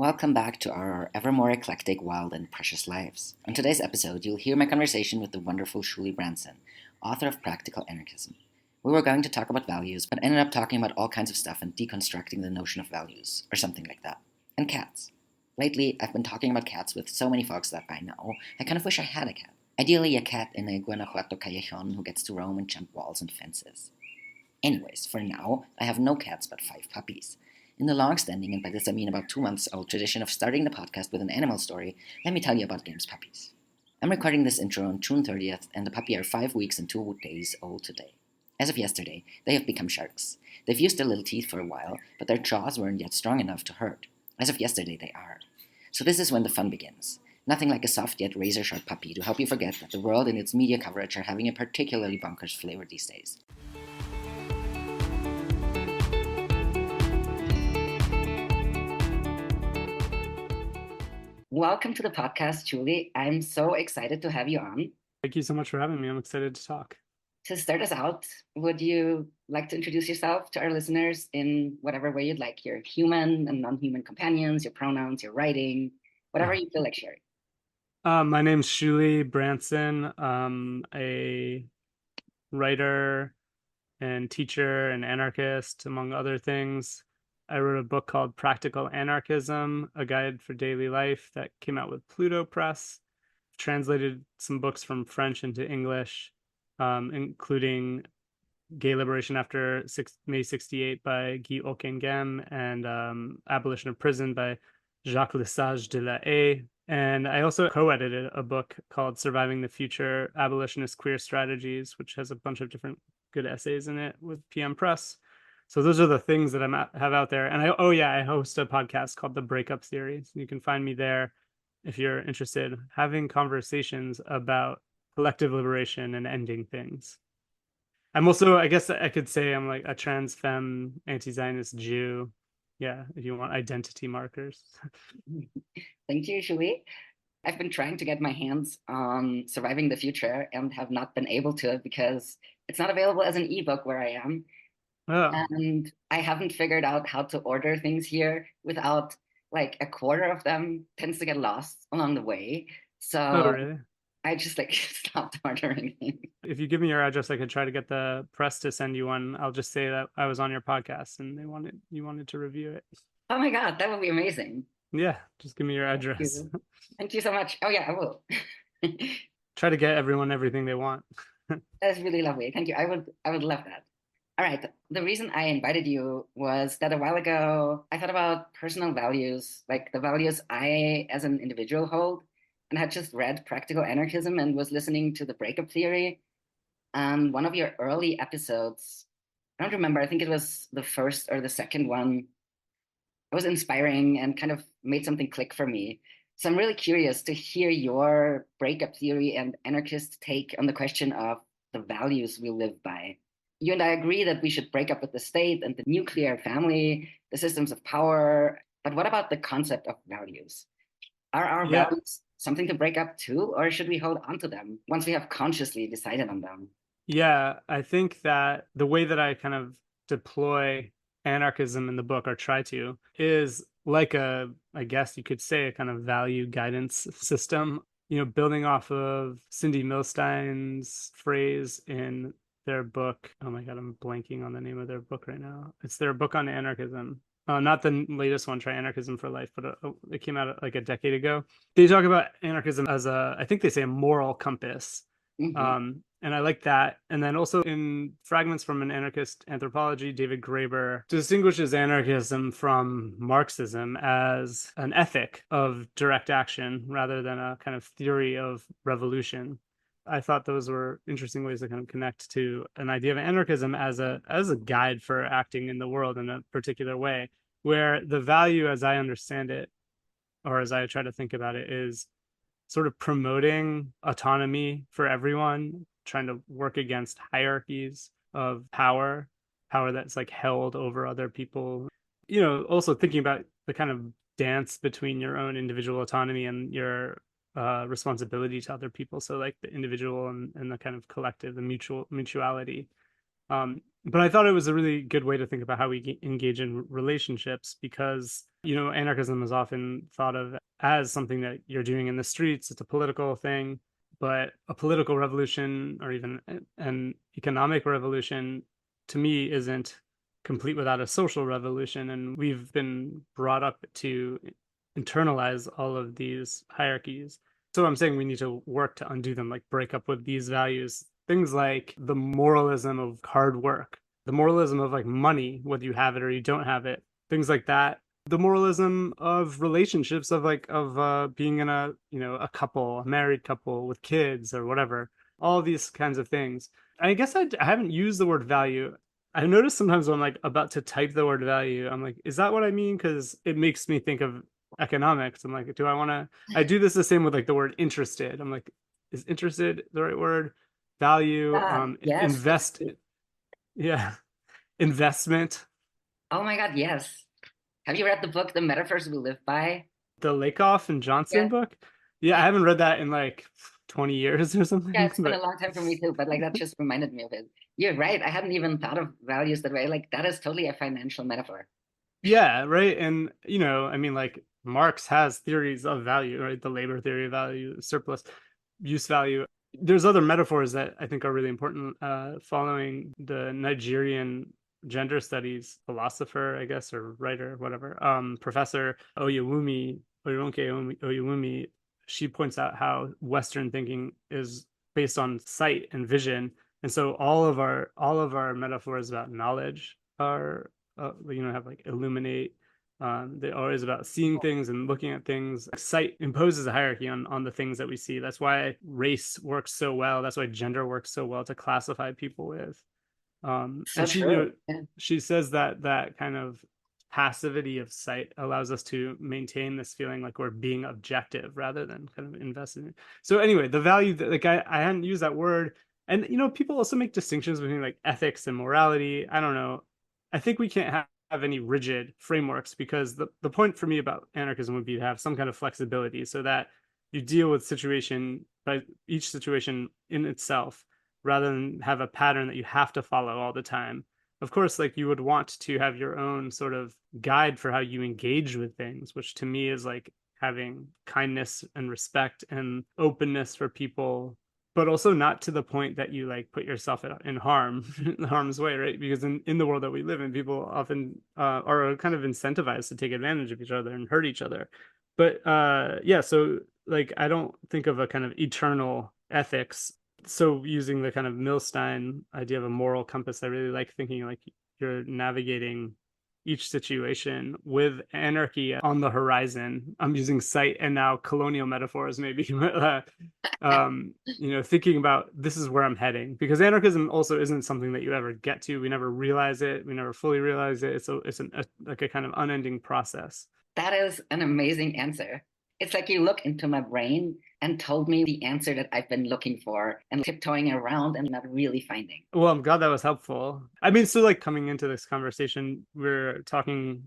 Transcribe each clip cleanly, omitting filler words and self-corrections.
Welcome back to our ever more eclectic, wild, and precious lives. On today's episode, you'll hear my conversation with the wonderful Shuli, author of Practical Anarchism. We were going to talk about values, but ended up talking about all kinds of stuff and deconstructing the notion of values, or something like that. And cats. Lately, I've been talking about cats with so many folks that by now, I kind of wish I had a cat. Ideally, a cat in a Guanajuato callejon who gets to roam and jump walls and fences. Anyways, for now, I have no cats but 5 puppies. In the long-standing, and by this I mean about 2 months old, tradition of starting the podcast with an animal story, let me tell you about Game's puppies. I'm recording this intro on June 30th, and the puppy are 5 weeks and 2 days old today. As of yesterday, they have become sharks. They've used their little teeth for a while, but their jaws weren't yet strong enough to hurt. As of yesterday, they are. So this is when the fun begins. Nothing like a soft yet razor-sharp puppy to help you forget that the world and its media coverage are having a particularly bonkers flavor these days. Welcome to the podcast, Shuli. I'm so excited to have you on. Thank you so much for having me. I'm excited to talk. To start us out, would you like to introduce yourself to our listeners in whatever way you'd like? Your human and non-human companions, your pronouns, your writing, whatever you feel like sharing. My name's Shuli Branson. I'm a writer and teacher and anarchist, among other things. I wrote a book called Practical Anarchism, a guide for daily life that came out with Pluto Press. Translated some books from French into English, including Gay Liberation After May 68 by Guy Ockenghem and Abolition of Prison by Jacques Lesage de la Haye. And I also co-edited a book called Surviving the Future, Abolitionist Queer Strategies, which has a bunch of different good essays in it with PM Press. So those are the things that I have out there. And I host a podcast called The Breakup Theory. So you can find me there if you're interested, having conversations about collective liberation and ending things. I'm also, I guess I could say I'm like a trans femme, anti-Zionist Jew. Yeah, if you want identity markers. Thank you, Shuli. I've been trying to get my hands on Surviving the Future and have not been able to because it's not available as an ebook where I am. Oh. And I haven't figured out how to order things here without like a quarter of them tends to get lost along the way. So Really? I just like stopped ordering things. If you give me your address, I could try to get the press to send you one. I'll just say that I was on your podcast and you wanted to review it. Oh my God, that would be amazing. Yeah, just give me your address. Thank you so much. Oh yeah, I will. Try to get everyone everything they want. That's really lovely. Thank you. I would love that. All right. The reason I invited you was that a while ago, I thought about personal values, like the values I as an individual hold, and had just read Practical Anarchism and was listening to the Breakup Theory. And one of your early episodes, I don't remember, I think it was the first or the second one, it was inspiring and kind of made something click for me. So I'm really curious to hear your breakup theory and anarchist take on the question of the values we live by. You and I agree that we should break up with the state and the nuclear family, the systems of power. But what about the concept of values? Are our values something to break up too, or should we hold on to them once we have consciously decided on them? Yeah, I think that the way that I kind of deploy anarchism in the book, or try to, is like I guess you could say, a kind of value guidance system, building off of Cindy Milstein's phrase in their book. Oh my God, I'm blanking on the name of their book right now. It's their book on anarchism. Not the latest one, Try Anarchism for Life, but it came out like a decade ago. They talk about anarchism as I think they say a moral compass. Mm-hmm. And I like that. And then also in Fragments from an Anarchist Anthropology, David Graeber distinguishes anarchism from Marxism as an ethic of direct action rather than a kind of theory of revolution. I thought those were interesting ways to kind of connect to an idea of anarchism as a guide for acting in the world in a particular way, where the value, as I understand it, or as I try to think about it, is sort of promoting autonomy for everyone, trying to work against hierarchies of power that's like held over other people. Also thinking about the kind of dance between your own individual autonomy and your responsibility to other people. So like the individual and the kind of collective, the mutuality. But I thought it was a really good way to think about how we engage in relationships because, anarchism is often thought of as something that you're doing in the streets. It's a political thing, but a political revolution or even an economic revolution to me isn't complete without a social revolution. And we've been brought up to internalize all of these hierarchies. So I'm saying we need to work to undo them, like break up with these values. Things like the moralism of hard work, the moralism of like money, whether you have it or you don't have it, things like that. The moralism of relationships, of being in a couple, a married couple with kids or whatever. All these kinds of things. I guess I haven't used the word value. I noticed sometimes when I'm like about to type the word value, I'm like, is that what I mean? Because it makes me think of economics. I'm like, do I want to? I do this the same with like the word interested. I'm like, is interested the right word? Value, God, yes. invest, yeah, investment. Oh my God, yes. Have you read the book, The Metaphors We Live By? The Lakoff and Johnson Yeah. book. Yeah, I haven't read that in like 20 years or Yeah, something, it's been a but long time for me too, but like that just reminded me of it. You're right. I hadn't even thought of values that way. Like that is totally a financial metaphor. yeah, right. And I mean, like Marx has theories of value, right? The labor theory of value, surplus use value. There's other metaphors that I think are really important. Following the Nigerian gender studies philosopher, I guess, or writer, whatever, Professor Oyewumi, she points out how Western thinking is based on sight and vision, and so all of our metaphors about knowledge are have like illuminate. They're always about seeing things and looking at things. Sight imposes a hierarchy on the things that we see. That's why race works so well. That's why gender works so well to classify people with. So And she true. Yeah. she says that kind of passivity of sight allows us to maintain this feeling like we're being objective rather than kind of invested in. So anyway, the value that like I hadn't used that word. And people also make distinctions between like ethics and morality. I don't know. I think we can't have any rigid frameworks because the point for me about anarchism would be to have some kind of flexibility so that you deal with situation by each situation in itself rather than have a pattern that you have to follow all the time. Of course, like you would want to have your own sort of guide for how you engage with things, which to me is like having kindness and respect and openness for people, but also not to the point that you like put yourself in harm's way, right? Because in the world that we live in, people often are kind of incentivized to take advantage of each other and hurt each other. But yeah, so like I don't think of a kind of eternal ethics. So using the kind of Milstein idea of a moral compass, I really like thinking like you're navigating each situation with anarchy on the horizon. I'm using sight and now colonial metaphors, maybe. Thinking about this is where I'm heading because anarchism also isn't something that you ever get to. We never realize it. We never fully realize it. Like a kind of unending process. That is an amazing answer. It's like you look into my brain and told me the answer that I've been looking for and tiptoeing around and not really finding. Well, I'm glad that was helpful. I mean, so like coming into this conversation, we're talking,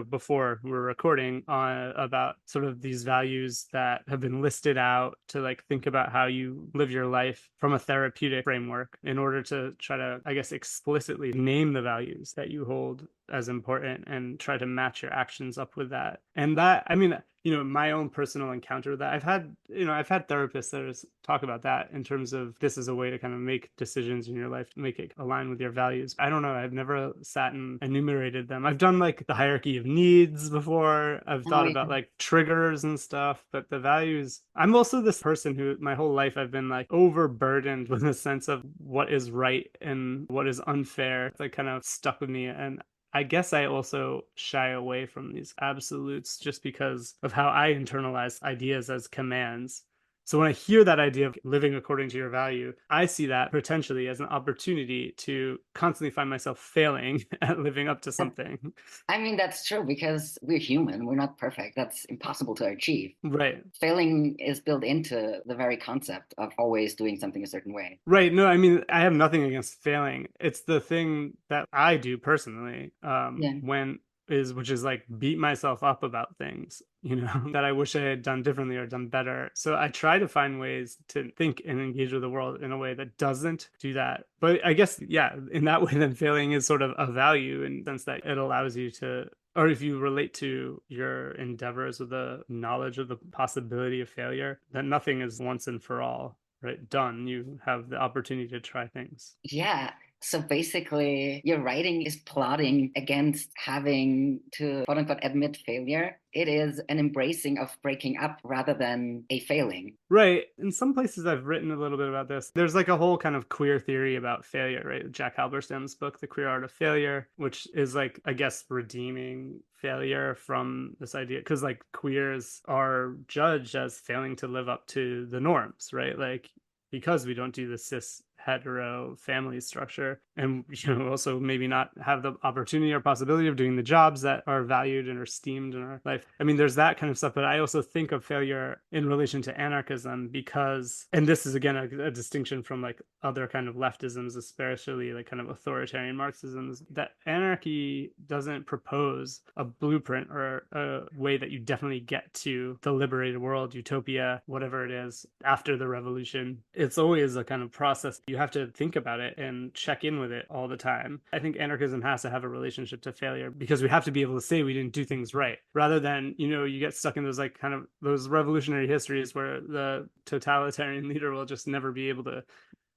before we're recording about sort of these values that have been listed out to like think about how you live your life from a therapeutic framework in order to try to, I guess, explicitly name the values that you hold as important and try to match your actions up with that. And that, I mean, my own personal encounter with that, I've had therapists that talk about that in terms of this is a way to kind of make decisions in your life to make it align with your values. I don't know. I've never sat and enumerated them. I've done like the hierarchy of needs before. I've Oh, thought yeah. about like triggers and stuff, but the values, I'm also this person who my whole life I've been like overburdened with a sense of what is right and what is unfair. It's like kind of stuck with me. And I guess I also shy away from these absolutes just because of how I internalize ideas as commands. So when I hear that idea of living according to your value, I see that potentially as an opportunity to constantly find myself failing at living up to something. I mean, that's true because we're human. We're not perfect. That's impossible to achieve. Right. Failing is built into the very concept of always doing something a certain way. Right. No, I mean, I have nothing against failing. It's the thing that I do personally. Yeah. When which is like beat myself up about things, that I wish I had done differently or done better. So I try to find ways to think and engage with the world in a way that doesn't do that. But I guess, yeah, in that way, then failing is sort of a value in the sense that it allows you to, or if you relate to your endeavors with the knowledge of the possibility of failure, that nothing is once and for all, right, done. You have the opportunity to try things. Yeah. So basically, your writing is plotting against having to quote unquote admit failure. It is an embracing of breaking up rather than a failing. Right. In some places I've written a little bit about this. There's like a whole kind of queer theory about failure, right? Jack Halberstam's book, The Queer Art of Failure, which is like, I guess, redeeming failure from this idea. Because like queers are judged as failing to live up to the norms, right? Like, because we don't do the cis hetero family structure, and also maybe not have the opportunity or possibility of doing the jobs that are valued and are esteemed in our life. I mean, there's that kind of stuff, but I also think of failure in relation to anarchism because, and this is again a distinction from like other kind of leftisms, especially like kind of authoritarian Marxisms, that anarchy doesn't propose a blueprint or a way that you definitely get to the liberated world, utopia, whatever it is, after the revolution. It's always a kind of process. You have to think about it and check in with it all the time. I think anarchism has to have a relationship to failure because we have to be able to say we didn't do things right rather than, you get stuck in those like kind of those revolutionary histories where the totalitarian leader will just never be able to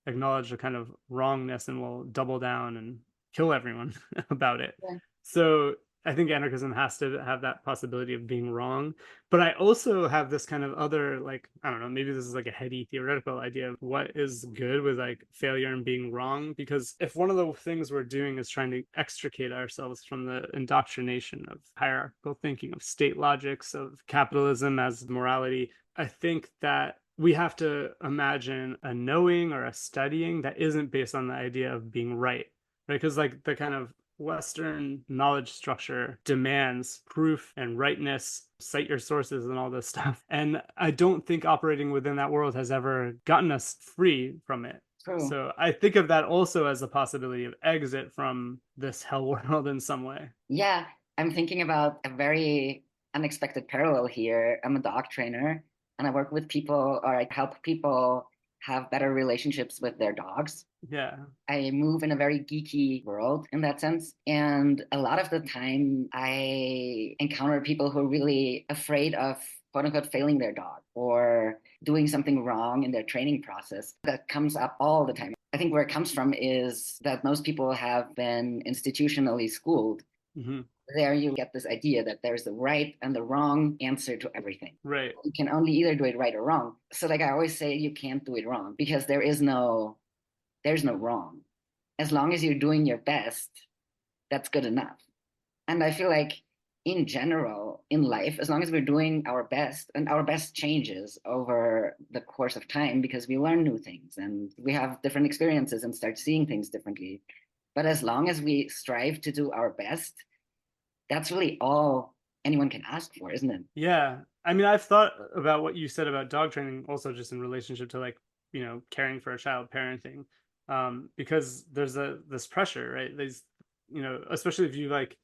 acknowledge the kind of wrongness and will double down and kill everyone about it. Yeah. So I think anarchism has to have that possibility of being wrong. But I also have this kind of other, like, I don't know, maybe this is like a heady theoretical idea of what is good with like failure and being wrong. Because if one of the things we're doing is trying to extricate ourselves from the indoctrination of hierarchical thinking, of state logics, of capitalism as morality, I think that we have to imagine a knowing or a studying that isn't based on the idea of being right, because like the kind of Western knowledge structure demands proof and rightness, cite your sources and all this stuff. And I don't think operating within that world has ever gotten us free from it. True. So I think of that also as a possibility of exit from this hell world in some way. Yeah, I'm thinking about a very unexpected parallel here. I'm a dog trainer and I work with people or I help people have better relationships with their dogs. Yeah. I move in a very geeky world in that sense. And a lot of the time, I encounter people who are really afraid of quote unquote failing their dog or doing something wrong in their training process. That comes up all the time. I think where it comes from is that most people have been institutionally schooled. Mm-hmm. There you get this idea that there's the right and the wrong answer to everything. Right. You can only either do it right or wrong. So like I always say, you can't do it wrong because there's no wrong. As long as you're doing your best, that's good enough. And I feel like in general, in life, as long as we're doing our best, and our best changes over the course of time because we learn new things and we have different experiences and start seeing things differently. But as long as we strive to do our best, that's really all anyone can ask for, isn't it? Yeah. I mean, I've thought about what you said about dog training also just in relationship to like, caring for a child, parenting. Because there's this pressure, right? There's, especially if you're like,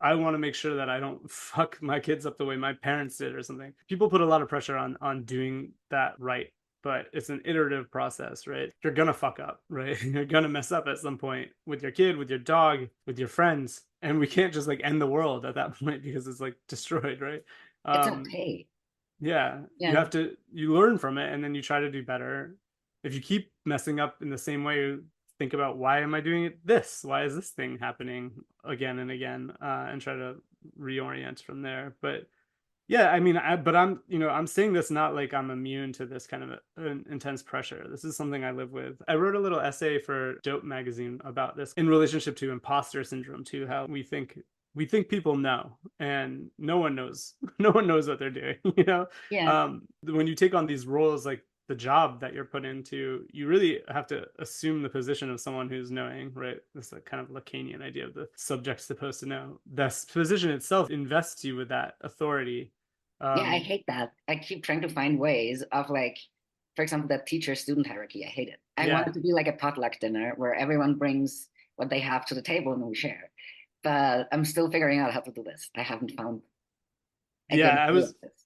I want to make sure that I don't fuck my kids up the way my parents did or something. People put a lot of pressure on doing that right, but it's an iterative process, right? You're gonna fuck up, right? You're gonna mess up at some point with your kid, with your dog, with your friends, and we can't just like end the world at that point because it's like destroyed, right? It's Um, okay. yeah, Yeah. you learn from it and then you try to do better. If you keep messing up in the same way, think about why am I doing it this? Why is this thing happening again and again? And try to reorient from there. But yeah, I mean, I'm saying this not like I'm immune to this kind of intense pressure. This is something I live with. I wrote a little essay for Dope magazine about this in relationship to imposter syndrome, too, how we think people know and no one knows. No one knows what they're doing. Yeah. When you take on these roles like the job that you're put into, you really have to assume the position of someone who's knowing, right? This like kind of Lacanian idea of the subject supposed to know. This position itself invests you with that authority. Yeah, I hate that. I keep trying to find ways of like, for example, that teacher-student hierarchy. I hate it. I want Yeah. it to be like a potluck dinner where everyone brings what they have to the table and we share. but I'm still figuring out how to do this. I haven't found a Yeah, good way of this.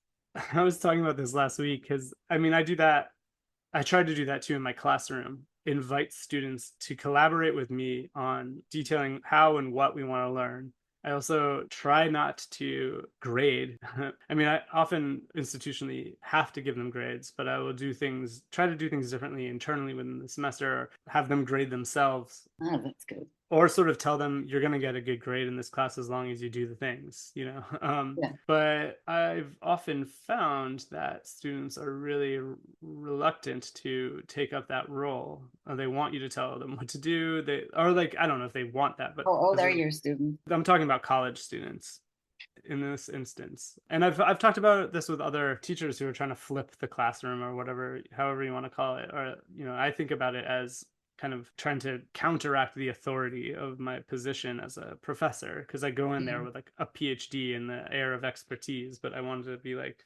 I was talking about this last week because I mean I do that. I tried to do that too in my classroom. Invite students to collaborate with me on detailing how and what we want to learn. I also try not to grade. I mean, I often institutionally have to give them grades, but I will try to do things differently internally within the semester, or have them grade themselves, Ah, that's good. or sort of tell them you're going to get a good grade in this class as long as you do the things, you know. Yeah. But I've often found that students are really reluctant to take up that role. They want you to tell them what to do. They or like I don't know if they want that, but How old are your students? I'm talking about college students in this instance. And I've talked about this with other teachers who are trying to flip the classroom or whatever, however you want to call it. Or, you know, I think about it as kind of trying to counteract the authority of my position as a professor because I go in there Yeah. with like a PhD and the air of expertise, but I wanted to be like,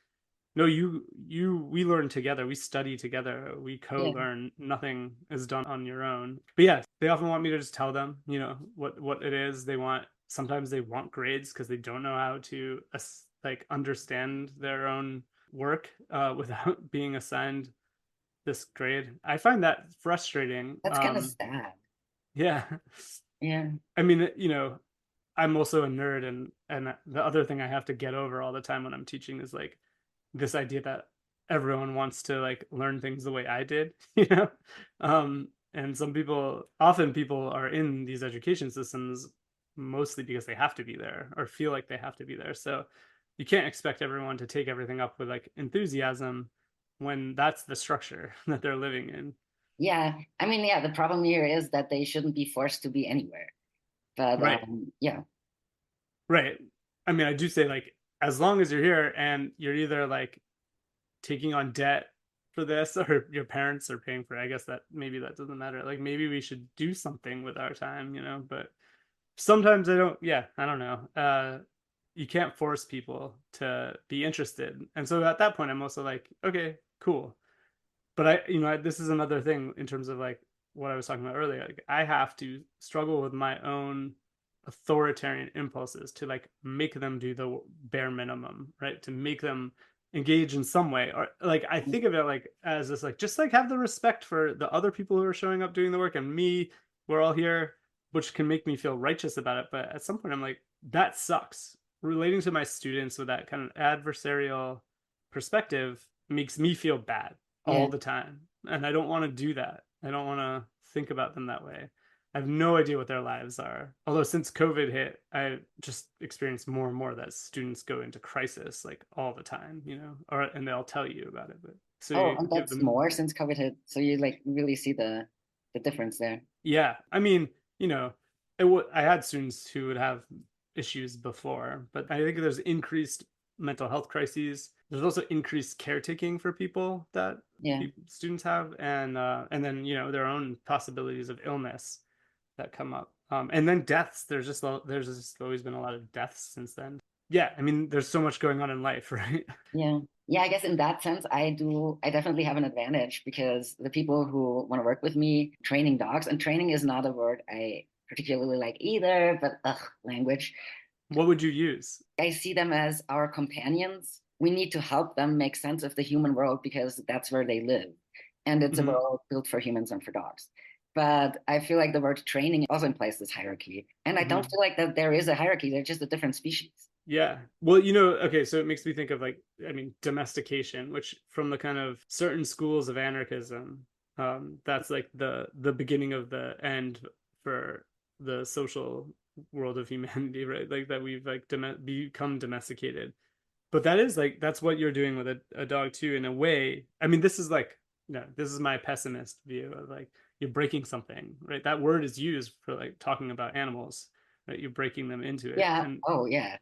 no, we learn together, we study together, we Yeah. co-learn, nothing is done on your own. But yeah, they often want me to just tell them, you know, what it is they want. Sometimes they want grades because they don't know how to like understand their own work without being assigned this grade. I find that frustrating. That's kind of sad. Yeah. Yeah. I mean, you know, I'm also a nerd, and the other thing I have to get over all the time when I'm teaching is like this idea that everyone wants to like learn things the way I did, you know? And often people are in these education systems mostly because they have to be there or feel like they have to be there. So you can't expect everyone to take everything up with like enthusiasm when that's the structure that they're living in. Yeah. I mean, yeah, the problem here is that they shouldn't be forced to be anywhere. But Right. yeah. Right. I mean, I do say like as long as you're here and you're either like taking on debt for this or your parents are paying for it, I guess that maybe that doesn't matter. Like maybe we should do something with our time, you know, but sometimes I don't know. You can't force people to be interested. And so at that point I'm also like, okay, cool. But this is another thing in terms of like what I was talking about earlier. Like I have to struggle with my own authoritarian impulses to like make them do the bare minimum, right? To make them engage in some way. Or like I think of it like as this like just like have the respect for the other people who are showing up doing the work and me, we're all here, which can make me feel righteous about it. But at some point I'm like, that sucks. Relating to my students with that kind of adversarial perspective makes me feel bad all Yeah. the time. And I don't want to do that. I don't want to think about them that way. I have no idea what their lives are. Although since COVID hit, I just experienced more and more that students go into crisis like all the time, you know, or and they'll tell you about it. But so Oh, you and give that's them, more since COVID hit. So you like really see the difference there. yeah. I mean, you know, I had students who would have issues before, but I think there's increased mental health crises. There's also increased caretaking for people that Yeah. students have, and then you know their own possibilities of illness that come up, and then deaths. There's just always been a lot of deaths since then. Yeah, I mean, there's so much going on in life, right? Yeah. Yeah, I guess in that sense, I definitely have an advantage because the people who want to work with me training dogs, and training is not a word I particularly like either, but language. What would you use? I see them as our companions. We need to help them make sense of the human world because that's where they live. And it's a Hmm. world built for humans and for dogs. But I feel like the word training also implies this hierarchy. And I don't Hmm. feel like that there is a hierarchy, they're just a different species. Yeah. Well, you know, okay, so it makes me think of like, I mean, domestication, which from the kind of certain schools of anarchism, that's like the beginning of the end for the social world of humanity, right? Like that we've like become domesticated. But that is like that's what you're doing with a dog too, in a way. I mean, this is like no, this is my pessimist view of like you're breaking something, right? That word is used for like talking about animals, right? You're breaking them into it. Yeah. And Oh, yeah.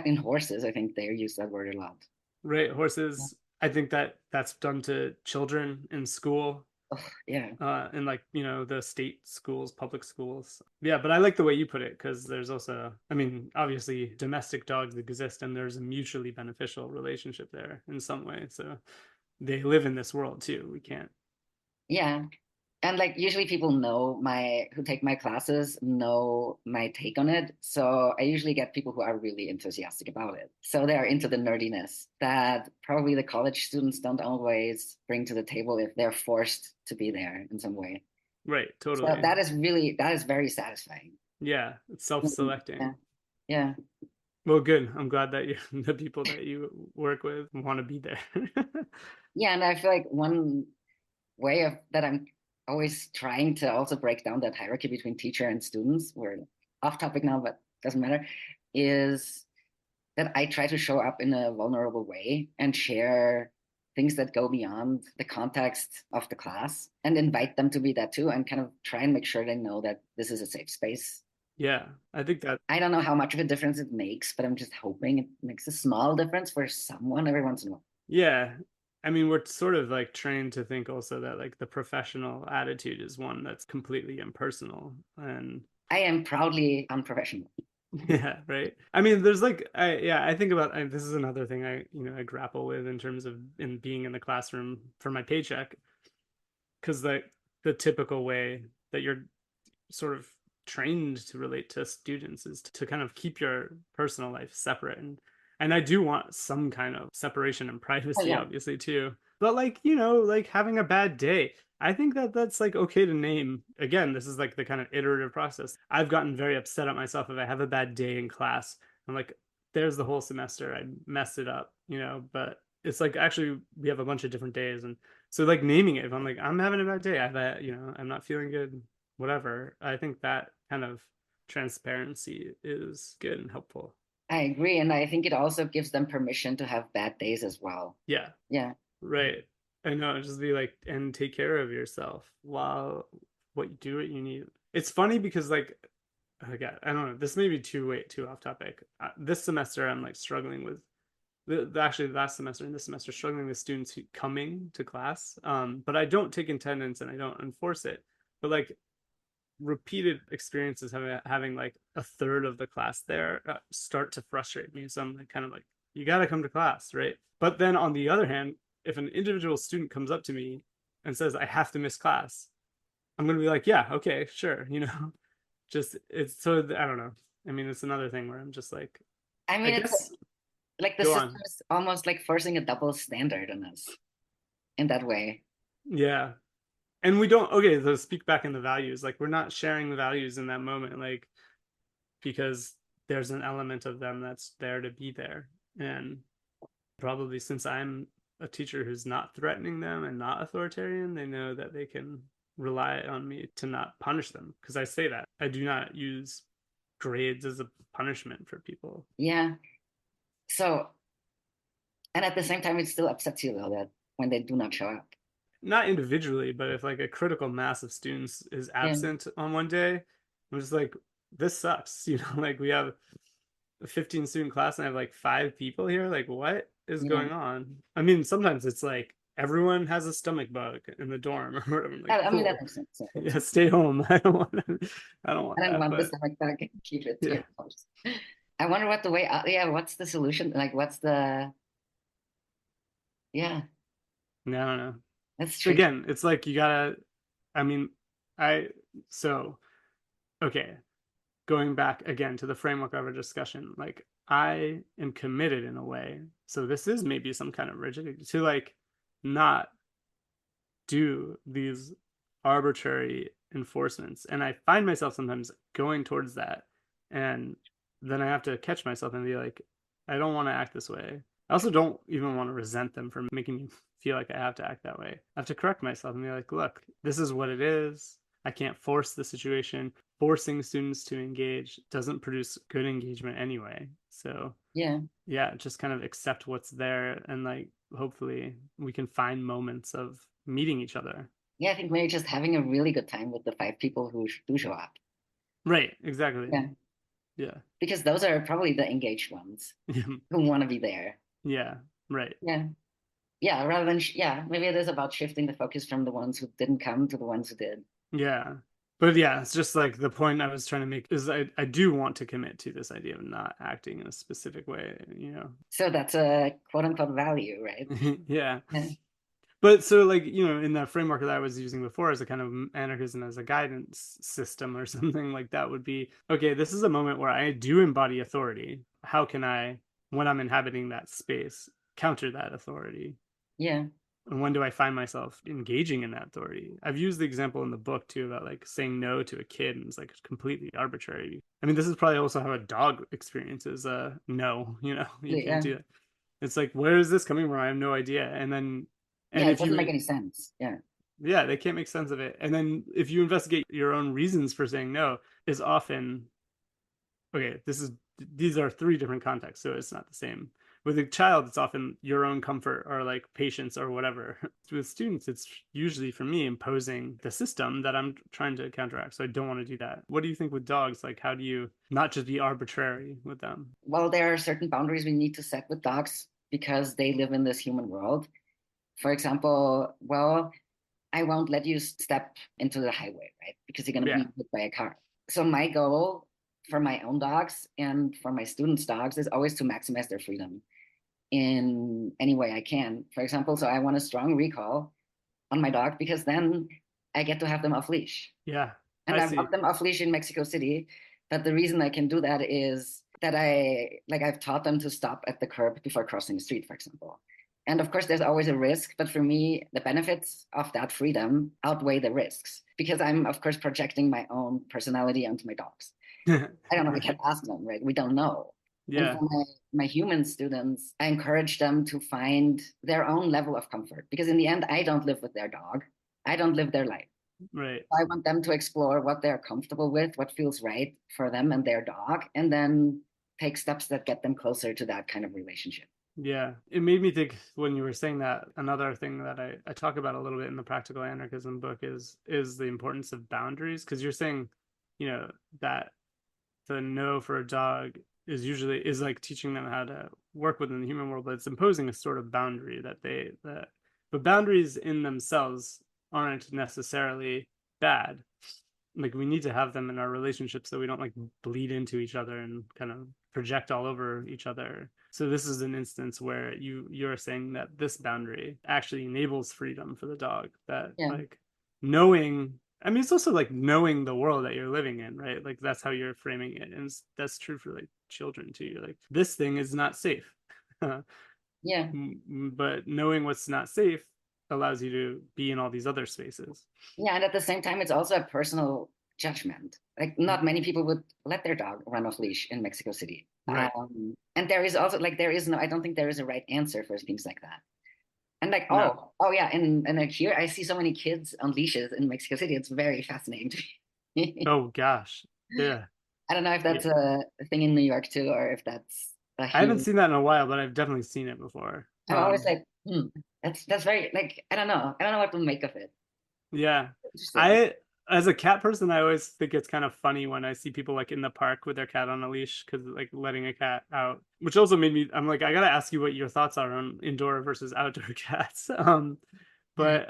In horses, I think they use that word a lot. right, horses, I think that that's done to children in school, Oh, yeah. in like, you know, the state schools, public schools. Yeah, but I like the way you put it because there's also, I mean, obviously domestic dogs exist and there's a mutually beneficial relationship there in some way. So they live in this world too. We can't. Yeah. And like usually people know my who take my classes know my take on it. So I usually get people who are really enthusiastic about it. So they are into the nerdiness that probably the college students don't always bring to the table if they're forced to be there in some way. Right, So totally. that is very satisfying. Yeah, it's Yeah. self-selecting. Yeah. Well, good. I'm glad that you the people that you work with want to be there. Yeah, and I feel like one way of that I'm always trying to also break down that hierarchy between teacher and students. We're off topic now, but doesn't matter. Is that I try to show up in a vulnerable way and share things that go beyond the context of the class and invite them to be that too and kind of try and make sure they know that this is a safe space. Yeah, I think that, I don't know how much of a difference it makes, but I'm just hoping it makes a small difference for someone every once in a while. yeah. I mean, we're sort of like trained to think also that like the professional attitude is one that's completely impersonal. And I am proudly unprofessional. yeah, right. I mean, there's like, I think about this is another thing I grapple with in terms of in being in the classroom for my paycheck, because the typical way that you're sort of trained to relate to students is to kind of keep your personal life separate, and I do want some kind of separation and Oh privacy yeah. obviously too, but like like having a bad day, I think that that's like okay to name. Again, this is like the kind of iterative process. I've gotten very upset at myself if I have a bad day in class. I'm like, there's the whole semester I messed it up, but it's like actually we have a bunch of different days, and so like naming it, if I'm like I'm having a bad day, I'm not feeling good, whatever. I think that kind of transparency is good and helpful. I agree. And I think it also gives them permission to have bad days as well. Yeah, Yeah. right. I know. Just be like, and take care of yourself while what you need. It's funny because like, oh God, I don't know. This may be too off topic. This semester, I'm like struggling with actually last semester and this semester struggling with students coming to class. But I don't take attendance and I don't enforce it. But like repeated experiences having like a third of the class there start to frustrate me. So I'm like kind of like, you got to come to class, right? But then on the other hand, if an individual student comes up to me and says I have to miss class, I'm going to be like, yeah, okay, sure, just it's so I don't know. I mean, it's another thing where I'm just like, I I mean, it's guess like the go system on. is almost like forcing a double standard on us in that way. Yeah. And we don't, okay, so speak back in the values. Like we're not sharing the values in that moment. Like because there's an element of them that's there to be there. And probably since I'm a teacher who's not threatening them and not authoritarian, they know that they can rely on me to not punish them. Because I say that I do not use grades as a punishment for people. Yeah. So, and at the same time, it still upsets you though that when they do not show up. Not individually, but if like a critical mass of students is Yeah. absent on one day, I'm just like, this sucks. Like we have a 15 student class and I have like 5 people here. Like, what is Yeah. going on? I mean, sometimes it's like everyone has a stomach bug in the dorm or whatever. I'm like, I mean, that cool. makes sense. Yeah, stay home. I don't want I don't that, want the but stomach bug. Keep it to yeah. yourselves. I wonder what the way out, yeah, what's the solution? Like, what's the, yeah, No, I don't know. that's tricky. Again, it's like you gotta, I mean, I, so, okay, going back again to the framework of our discussion, like I am committed in a way. So this is maybe some kind of rigidity to like not do these arbitrary enforcements. And I find myself sometimes going towards that. And then I have to catch myself and be like, I don't want to act this way. I also don't even want to resent them for making me feel like I have to act that way. I have to correct myself and be like, look, this is what it is. I can't force the situation. Forcing students to engage doesn't produce good engagement anyway. So, Yeah. yeah, just kind of accept what's there and like hopefully we can find moments of meeting each other. Yeah, I think maybe just having a really good time with the 5 people who do show up. Right, exactly. Yeah. Yeah. Because those are probably the engaged ones who want to be there. Yeah, right. Yeah. Yeah. Rather than, yeah, maybe it is about shifting the focus from the ones who didn't come to the ones who did. Yeah. But yeah, it's just like the point I was trying to make is I do want to commit to this idea of not acting in a specific way. So that's a quote unquote value, right? Yeah. Yeah. But so like, in the framework that I was using before as a kind of anarchism as a guidance system or something like that would be, okay, this is a moment where I do embody authority. How can I, when I'm inhabiting that space, counter that authority? Yeah. And when do I find myself engaging in that authority? I've used the example in the book too about like saying no to a kid, and it's like completely arbitrary. I mean, this is probably also how a dog experiences no, you can't Yeah. do that. It's like, where is this coming from? I have no idea. And then, Yeah, and it if doesn't make you, any sense. Yeah. yeah, they can't make sense of it. And then if you investigate your own reasons for saying no, is often, okay, these are three different contexts, so it's not the same. With a child, it's often your own comfort or like patience or whatever. With students, it's usually for me imposing the system that I'm trying to counteract. So I don't want to do that. What do you think with dogs? Like, how do you not just be arbitrary with them? Well, there are certain boundaries we need to set with dogs because they live in this human world. For example, well, I won't let you step into the highway, right? Because you're going to Yeah, be hit by a car. So my goal for my own dogs and for my students' dogs is always to maximize their freedom in any way I can. For example, so I want a strong recall on my dog because then I get to have them off leash. yeah, And I I've see. got them off leash in Mexico City. But the reason I can do that is that I've taught them to stop at the curb before crossing the street, for example. And of course, there's always a risk, but for me, the benefits of that freedom outweigh the risks because I'm, of course, projecting my own personality onto my dogs. I don't know, we Right. can ask them, right? We don't know. And Yeah, for my human students, I encourage them to find their own level of comfort because in the end, I don't live with their dog. I don't live their life. right. I want them to explore what they're comfortable with, what feels right for them and their dog, and then take steps that get them closer to that kind of relationship. Yeah, it made me think when you were saying that. Another thing that I talk about a little bit in the Practical Anarchism book is the importance of boundaries. Because you're saying, that the no for a dog is like teaching them how to work within the human world, but it's imposing a sort of boundary but boundaries in themselves aren't necessarily bad. Like we need to have them in our relationships so we don't like bleed into each other and kind of project all over each other. So this is an instance where you're saying that this boundary actually enables freedom for the dog, that Yeah. like knowing, I mean, it's also like knowing the world that you're living in, right? Like that's how you're framing it, and that's true for like children too. You're like, this thing is not safe. Yeah. But knowing what's not safe allows you to be in all these other spaces. Yeah. And at the same time, it's also a personal judgment. Like, not many people would let their dog run off leash in Mexico City. Right. And there is also like, there is no, I don't think there is a right answer for things like that. And like, No. oh yeah, and like here I see so many kids on leashes in Mexico City. It's very fascinating to me. Oh gosh. Yeah. I don't know if Yeah. that's a thing in New York too, or if that's a I haven't huge. seen that in a while, but I've definitely seen it before. I'm always like, that's very like I don't know. I don't know what to make of it. Yeah. Interesting. I, as a cat person, I always think it's kind of funny when I see people like in the park with their cat on a leash because like letting a cat out, which also made me, I'm like, I gotta ask you what your thoughts are on indoor versus outdoor cats. But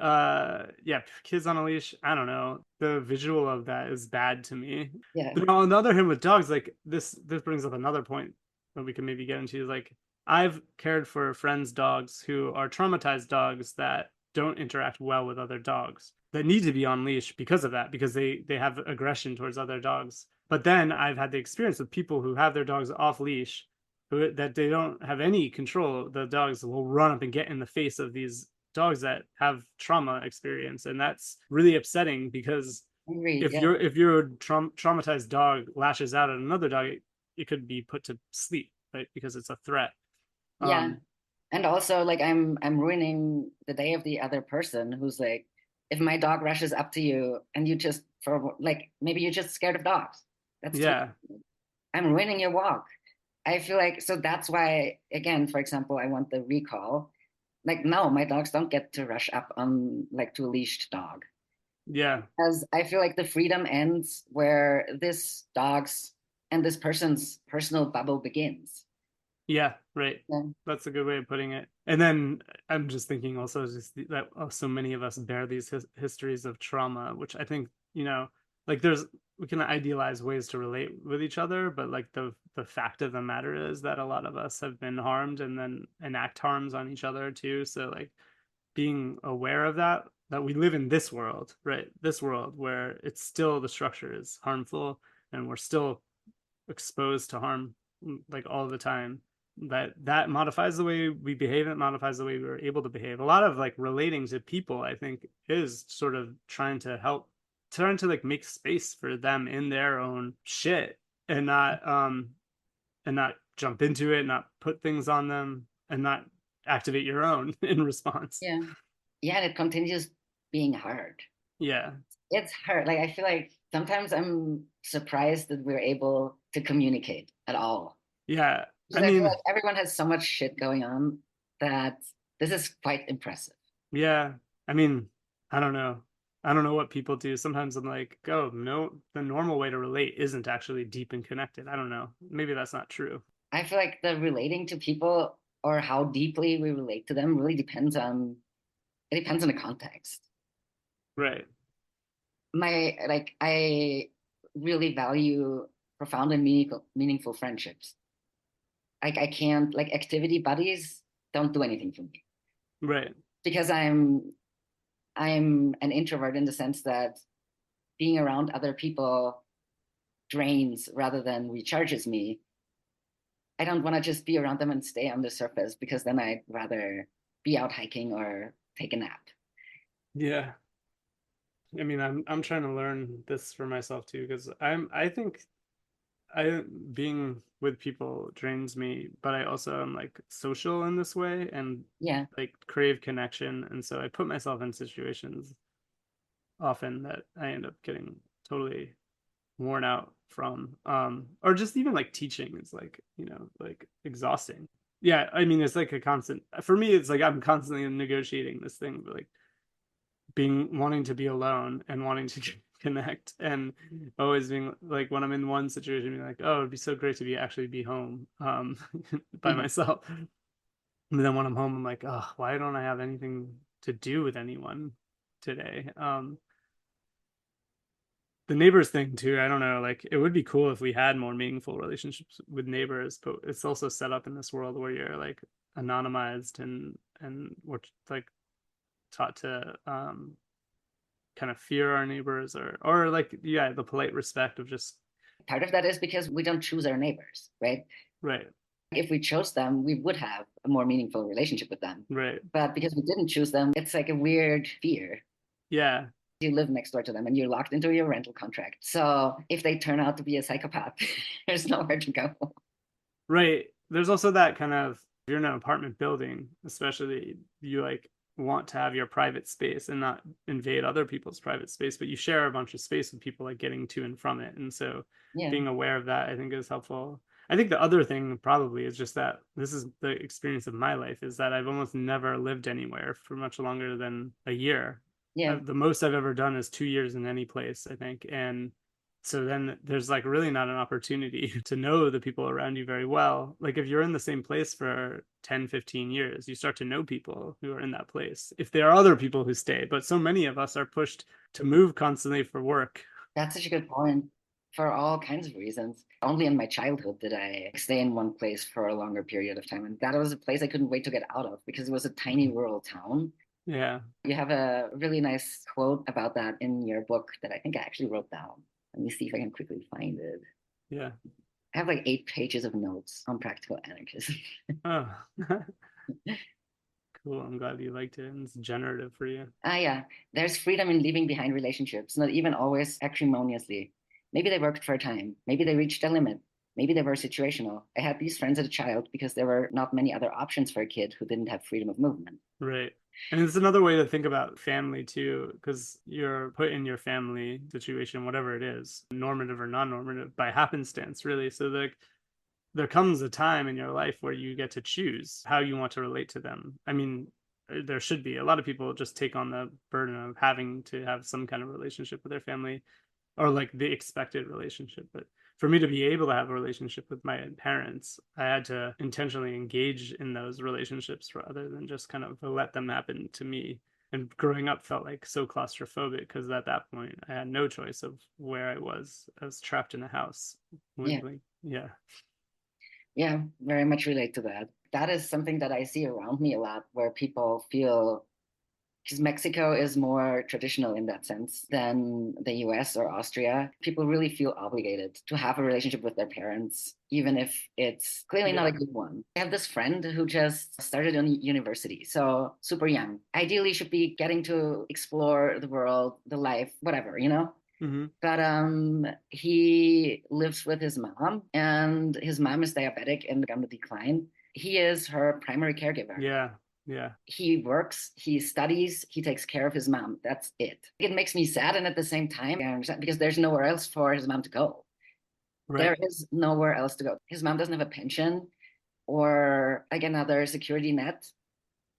yeah, kids on a leash, I don't know. The visual of that is bad to me. Yeah. But on the other hand, with dogs, like this brings up another point that we can maybe get into is like I've cared for friends' dogs who are traumatized dogs that don't interact well with other dogs that need to be on leash because of that, because they have aggression towards other dogs. But then I've had the experience with people who have their dogs off leash, who that they don't have any control. The dogs will run up and get in the face of these dogs that have trauma experience, and that's really upsetting because Agreed. if Yeah. your traumatized dog lashes out at another dog, it could be put to sleep, right? Because it's a threat. Yeah. Um, And also like I'm ruining the day of the other person who's like, if my dog rushes up to you and you just for like maybe you're just scared of dogs. That's totally yeah, I'm ruining your walk. I feel like so that's why again, for example, I want the recall. Like no, my dogs don't get to rush up on like to a leashed dog. yeah, Because I feel like the freedom ends where this dog's and this person's personal bubble begins. yeah, right. Yeah. That's a good way of putting it. And then I'm just thinking also just that so many of us bear these histories of trauma, which I think, like we can idealize ways to relate with each other, but like the fact of the matter is that a lot of us have been harmed and then enact harms on each other too. So like being aware of that we live in this world, right? This world where it's still, the structure is harmful and we're still exposed to harm like all the time. That modifies the way we behave, it modifies the way we're able to behave. A lot of like relating to people, I think, is sort of trying to like make space for them in their own shit, and not jump into it, not put things on them, and not activate your own in response. Yeah. Yeah, and it continues being hard. Yeah. It's hard. Like I feel like sometimes I'm surprised that we're able to communicate at all. Yeah. I Because I feel mean, like everyone has so much shit going on that this is quite impressive. yeah. I mean, I don't know. I don't know what people do. Sometimes I'm like, oh, no, the normal way to relate isn't actually deep and connected. I don't know. Maybe that's not true. I feel like the relating to people or how deeply we relate to them really depends on the context. Right. I really value profound and meaningful friendships. Like I can't like activity buddies don't do anything for me Right. because I'm an introvert in the sense that being around other people drains rather than recharges me. I don't want to just be around them and stay on the surface because then I'd rather be out hiking or take a nap. Yeah. I mean, I'm trying to learn this for myself too, because I think I being with people drains me, but I also am like social in this way and Yeah, like crave connection, and so I put myself in situations often that I end up getting totally worn out from, or just even like teaching is like, like exhausting. Yeah, I mean, it's like a constant, for me it's like I'm constantly negotiating this thing, but like being wanting to be alone and wanting to connect, and always being like, when I'm in one situation, being like, oh, it'd be so great to actually be home, by yeah, myself. And then when I'm home, I'm like, oh, why don't I have anything to do with anyone today? The neighbors thing too, I don't know, like it would be cool if we had more meaningful relationships with neighbors, but it's also set up in this world where you're like anonymized, and we're like taught to kind of fear our neighbors, or like, yeah, the polite respect of just. part of that is because we don't choose our neighbors, right? Right. If we chose them, we would have a more meaningful relationship with them. Right. But because we didn't choose them, it's like a weird fear. Yeah. You live next door to them and you're locked into your rental contract. So if they turn out to be a psychopath, there's nowhere to go. Right. There's also that kind of, if you're in an apartment building, especially, you like want to have your private space and not invade other people's private space, but you share a bunch of space with people, like getting to and from it. And so Yeah, being aware of that, I think, is helpful. I think the other thing probably is just that this is the experience of my life, is that I've almost never lived anywhere for much longer than a year. yeah, The most I've ever done is 2 years in any place, I think. And so then there's like really not an opportunity to know the people around you very well. Like if you're in the same place for 10, 15 years, you start to know people who are in that place, if there are other people who stay. But so many of us are pushed to move constantly for work. that's such a good point for all kinds of reasons. Only in my childhood did I stay in one place for a longer period of time. And that was a place I couldn't wait to get out of because it was a tiny rural town. Yeah. You have a really nice quote about that in your book that I think I actually wrote down. Let me see if I can quickly find it. Yeah. I have like 8 pages of notes on practical anarchism. Oh. Cool. I'm glad you liked it and it's generative for you. Yeah. There's freedom in leaving behind relationships, not even always acrimoniously. Maybe they worked for a time. Maybe they reached a limit. Maybe they were situational. I had these friends as a child because there were not many other options for a kid who didn't have freedom of movement. Right. And it's another way to think about family too, because you're put in your family situation, whatever it is, normative or non-normative, by happenstance, really. So like there comes a time in your life where you get to choose how you want to relate to them. I mean, there should be. A lot of people just take on the burden of having to have some kind of relationship with their family, or like the expected relationship. But for me to be able to have a relationship with my parents, I had to intentionally engage in those relationships rather than just kind of let them happen to me. And growing up felt like so claustrophobic because at that point I had no choice of where I was. I was trapped in a house. Yeah. Like, yeah. Yeah, very much relate to that. That is something that I see around me a lot where people feel because Mexico is more traditional in that sense than the US or Austria. People really feel obligated to have a relationship with their parents, even if it's clearly not a Yeah. good one. I have this friend who just started on university, so super young. Ideally, should be getting to explore the world, the life, whatever, you know? Hmm. But he lives with his mom, and his mom is diabetic and on the decline. He is her primary caregiver. Yeah. Yeah. He works, he studies, he takes care of his mom. That's it. It makes me sad, and at the same time, I understand because there's nowhere else for his mom to go. There Right. is nowhere else to go. His mom doesn't have a pension or like another security net.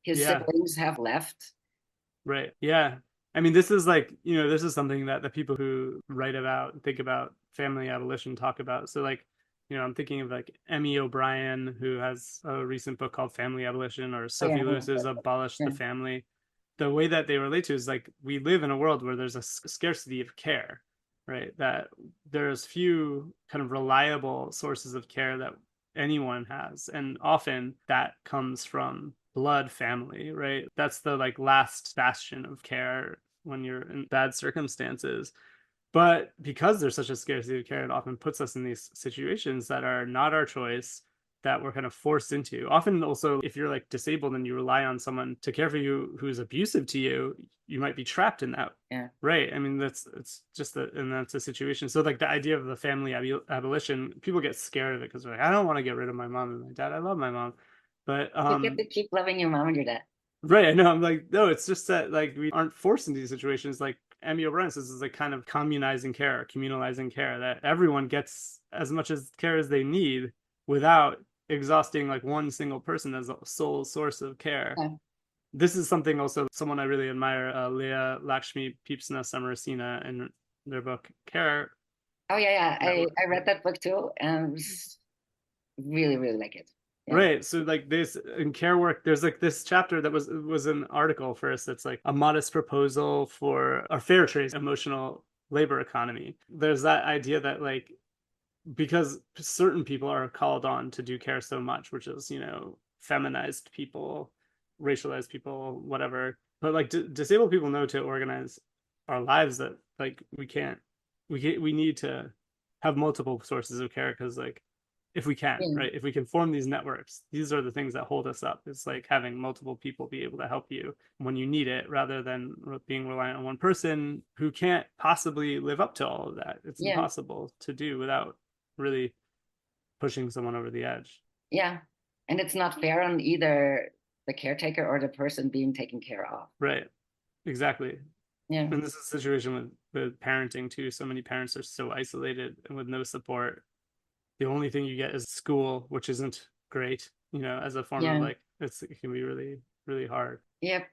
His Yeah. siblings have left. Right. Yeah. I mean, this is like, this is something that the people who write about and think about family abolition talk about. So, like, I'm thinking of like Emmy O'Brien, who has a recent book called Family Abolition, or Oh, yeah, Sophie Lewis's Abolish yeah, the Family. The way that they relate to is like we live in a world where there's a scarcity of care, right? That there's few kind of reliable sources of care that anyone has. And often that comes from blood family, right? That's the like last bastion of care when you're in bad circumstances. But because there's such a scarcity of care, it often puts us in these situations that are not our choice, that we're kind of forced into. Often, also, if you're like disabled and you rely on someone to care for you who's abusive to you, you might be trapped in that. yeah. Right. I mean, it's just and that's a situation. So, like, the idea of the family abolition, people get scared of it because they're like, I don't want to get rid of my mom and my dad. I love my mom. But You get to keep loving your mom and your dad. right, I know. I'm like, no, it's just that like we aren't forced into these situations. Like Emmy O'Brien says, is like kind of communizing care, communalizing care, that everyone gets as much as care as they need without exhausting like one single person as a sole source of care. Yeah. This is something also someone I really admire, Leah Lakshmi Peepsna Samarasina, in their book Care Oh yeah, yeah. Network. I read that book too, and it was really, really like it. Yeah. Right. So like this in care work, there's like this chapter that was an article first that's like a modest proposal for a fair trade emotional labor economy. There's that idea that like because certain people are called on to do care so much, which is, feminized people, racialized people, whatever. But like disabled people know to organize our lives, that like we need to have multiple sources of care, because like if we can, Yeah. right, if we can form these networks, these are the things that hold us up. It's like having multiple people be able to help you when you need it, rather than being reliant on one person who can't possibly live up to all of that. It's Yeah. impossible to do without really pushing someone over the edge. Yeah. And it's not fair on either the caretaker or the person being taken care of. Right. Exactly. Yeah. And this is a situation with parenting too. So many parents are so isolated and with no support. The only thing you get is school, which isn't great, as a form of Yeah. like, it can be really, really hard. Yep.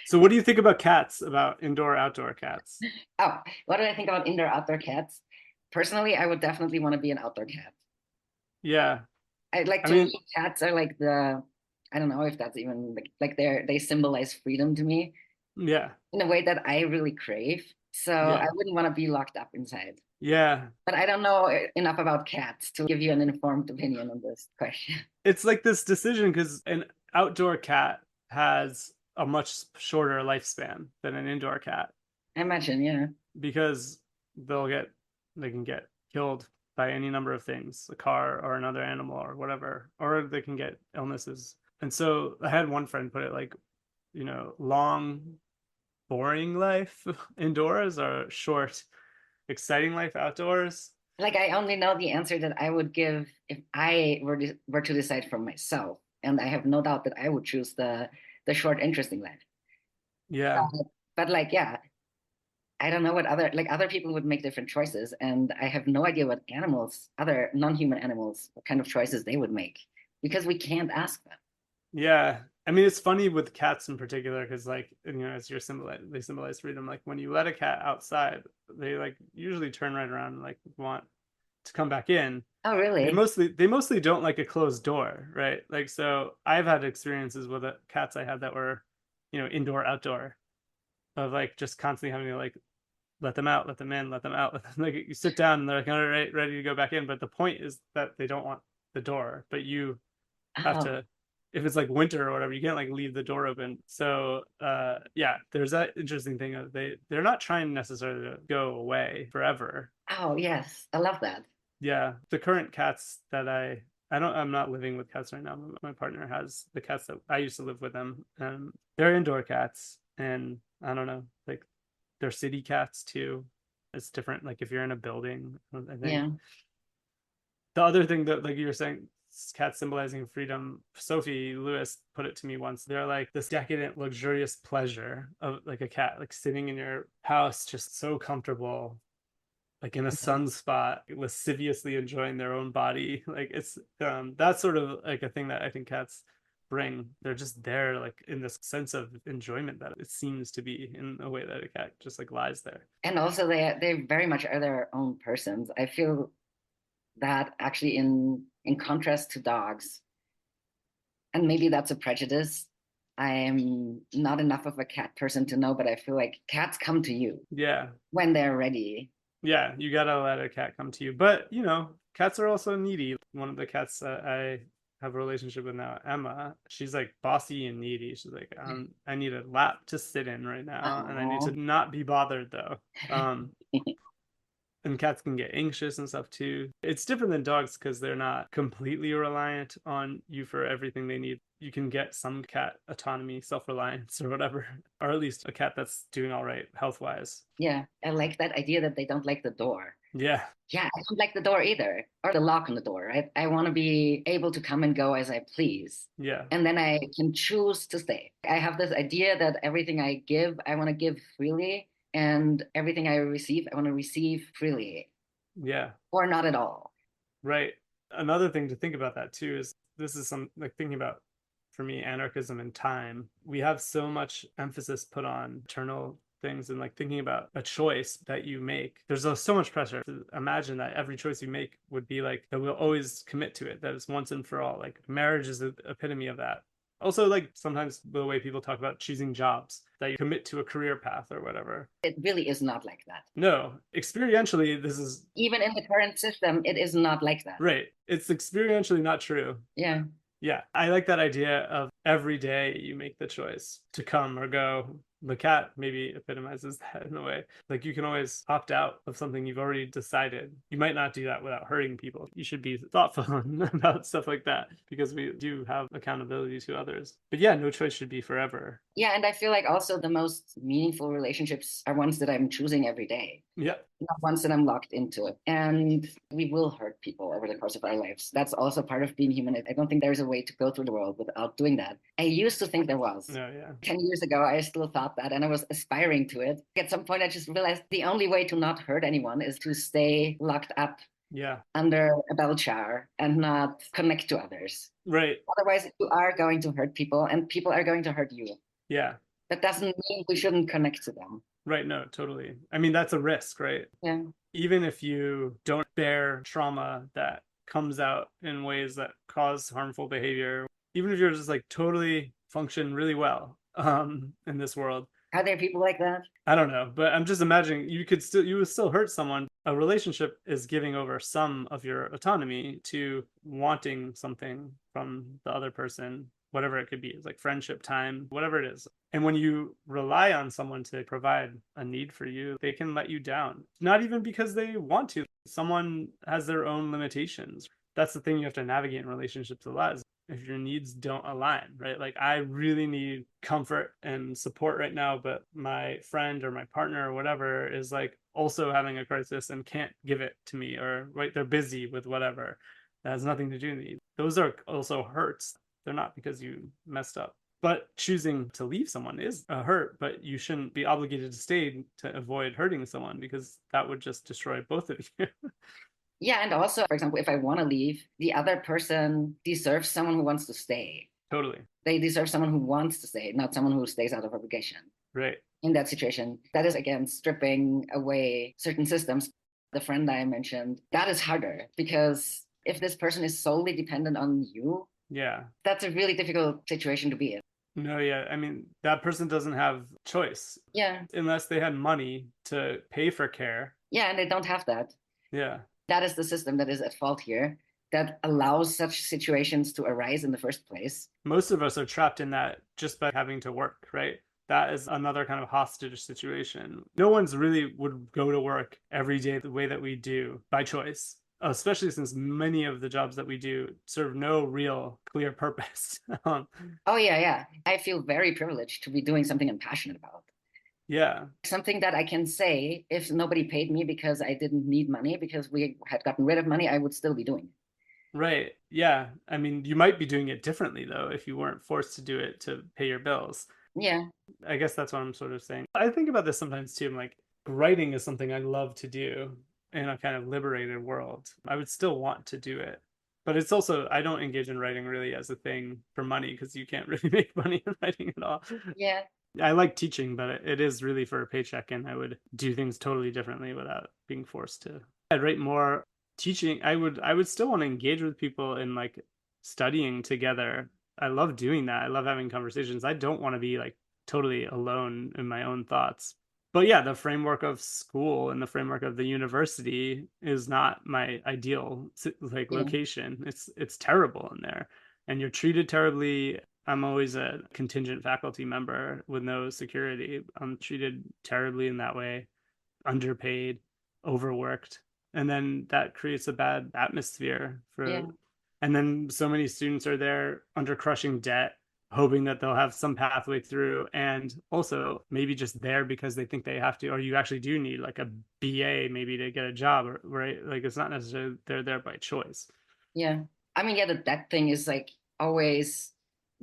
So what do you think about cats, about indoor, outdoor cats? Oh, what do I think about indoor outdoor cats? Personally, I would definitely want to be an outdoor cat. Yeah. I like I to mean, me, cats are like I don't know if that's even like they symbolize freedom to me yeah. in a way that I really crave. So I Yeah. wouldn't want to be locked up inside. Yeah. But I don't know enough about cats to give you an informed opinion on this question. It's like this decision because an outdoor cat has a much shorter lifespan than an indoor cat, I imagine, yeah. because they can get killed by any number of things, a car or another animal or whatever, or they can get illnesses. And so I had one friend put it like, long boring life indoors, or short exciting life outdoors. Like I only know the answer that I would give if I were to decide for myself, and I have no doubt that I would choose the short, interesting life. Yeah. But like, yeah, I don't know what other people would make different choices, and I have no idea what animals, other non-human animals, what kind of choices they would make because we can't ask them. Yeah. I mean, it's funny with cats in particular, because like, as they symbolize freedom. Like when you let a cat outside, they like usually turn right around and like want to come back in. Oh, They really? mostly they mostly don't like a closed door, right? Like, so I've had experiences with cats I had that were, indoor, outdoor, of like just constantly having to like let them out, let them in, let them out. Like you sit down and they're like, all right, ready to go back in. But the point is that they don't want the door, but you have Oh, to if it's like winter or whatever, you can't like leave the door open. So yeah, there's that interesting thing of they're not trying necessarily to go away forever. Oh, yes. I love that. Yeah, the current cats that I'm not living with cats right now, but my partner has the cats that I used to live with them. They're indoor cats, and I don't know, like they're city cats too. It's different. Like if you're in a building, I think. Yeah. The other thing that, like you were saying, cats symbolizing freedom. Sophie Lewis put it to me once. They're like this decadent, luxurious pleasure of like a cat, like sitting in your house, just so comfortable, like in a sunspot, lasciviously enjoying their own body. Like it's that's sort of like a thing that I think cats bring. They're just there, like in this sense of enjoyment that it seems to be in a way that a cat just like lies there. And also they very much are their own persons. I feel that actually in contrast to dogs, and maybe that's a prejudice. I am not enough of a cat person to know, but I feel like cats come to you Yeah, when they're ready. yeah, you gotta let a cat come to you. But you know, cats are also needy. One of the cats that I have a relationship with now, Emma, she's like bossy and needy. She's like, I need a lap to sit in right now, and I need to Oh. not be bothered though. And cats can get anxious and stuff too. It's different than dogs because they're not completely reliant on you for everything they need. You can get some cat autonomy, self-reliance, or whatever, or at least a cat that's doing all right health-wise. Yeah, I like that idea that they don't like the door. Yeah, Yeah, I don't like the door either, or the lock on the door, right? I want to be able to come and go as I please. yeah, And then I can choose to stay. I have this idea that everything I give, I want to give freely, and everything I receive, I want to receive freely, yeah. or not at all. Right. Another thing to think about that too is this is some like thinking about for me anarchism and time. We have so much emphasis put on eternal things and like thinking about a choice that you make. There's so much pressure to imagine that every choice you make would be like that we'll always commit to it, that it's once and for all. Like marriage is the epitome of that. Also, like sometimes the way people talk about choosing jobs, that you commit to a career path or whatever. It really is not like that. No, experientially, this is Even in the current system, it is not like that. right. It's experientially not true. Yeah. Yeah, I like that idea of every day you make the choice to come or go. The cat maybe epitomizes that in a way. Like you can always opt out of something you've already decided. You might not do that without hurting people. You should be thoughtful about stuff like that because we do have accountability to others. But yeah, no choice should be forever. Yeah, and I feel like also the most meaningful relationships are ones that I'm choosing every day, Yeah, not ones that I'm locked into it. And we will hurt people over the course of our lives. That's also part of being human. I don't think there's a way to go through the world without doing that. I used to think there was. no, yeah. 10 years ago, I still thought that, and I was aspiring to it. At some point, I just realized the only way to not hurt anyone is to stay locked up Yeah, under a bell jar and not connect to others. right. Otherwise, you are going to hurt people, and people are going to hurt you. Yeah, That doesn't mean we shouldn't connect to them. right. No, totally. I mean, that's a risk, right? Yeah. Even if you don't bear trauma that comes out in ways that cause harmful behavior, even if you're just like totally function really well in this world. Are there people like that? I don't know, but I'm just imagining you would still hurt someone. A relationship is giving over some of your autonomy to wanting something from the other person, whatever it could be. It's like friendship, time, whatever it is. And when you rely on someone to provide a need for you, they can let you down. Not even because they want to. Someone has their own limitations. That's the thing you have to navigate in relationships a lot. If your needs don't align, right? Like I really need comfort and support right now, but my friend or my partner or whatever is like also having a crisis and can't give it to me, or right, they're busy with whatever. That has nothing to do with me. Those are also hurts. They're not because you messed up. But choosing to leave someone is a hurt, but you shouldn't be obligated to stay to avoid hurting someone because that would just destroy both of you. Yeah, and also, for example, if I want to leave, the other person deserves someone who wants to stay. Totally. They deserve someone who wants to stay, not someone who stays out of obligation. Right. In that situation, that is again stripping away certain systems. The friend I mentioned, that is harder because if this person is solely dependent on you, Yeah. that's a really difficult situation to be in. No, yeah. I mean, that person doesn't have choice. Yeah. Unless they had money to pay for care. Yeah, and they don't have that. Yeah. That is the system that is at fault here. that allows such situations to arise in the first place. Most of us are trapped in that just by having to work, right? That is another kind of hostage situation. No one's really would go to work every day the way that we do by choice, especially since many of the jobs that we do serve no real clear purpose. Oh, yeah, yeah. I feel very privileged to be doing something I'm passionate about. Yeah. Something that I can say if nobody paid me because I didn't need money, because we had gotten rid of money, I would still be doing it. Right. Yeah. I mean, you might be doing it differently though if you weren't forced to do it to pay your bills. Yeah. I guess that's what I'm sort of saying. I think about this sometimes too. I'm like, writing is something I love to do in a kind of liberated world. I would still want to do it. But it's also, I don't engage in writing really as a thing for money because you can't really make money in writing at all. Yeah. I like teaching, but it is really for a paycheck, and I would do things totally differently without being forced to. I'd write more teaching. I would still want to engage with people in like studying together. I love doing that. I love having conversations. I don't want to be like totally alone in my own thoughts. But yeah, the framework of school and the framework of the university is not my ideal like Yeah. location. It's terrible in there, and you're treated terribly. I'm always a contingent faculty member with no security. I'm treated terribly in that way, underpaid, overworked. And then that creates a bad atmosphere Yeah. for, and then so many students are there under crushing debt, hoping that they'll have some pathway through. And also maybe just there because they think they have to, or you actually do need like a BA maybe to get a job, right? Like it's not necessarily they're there by choice. Yeah. I mean, yeah, that thing is like always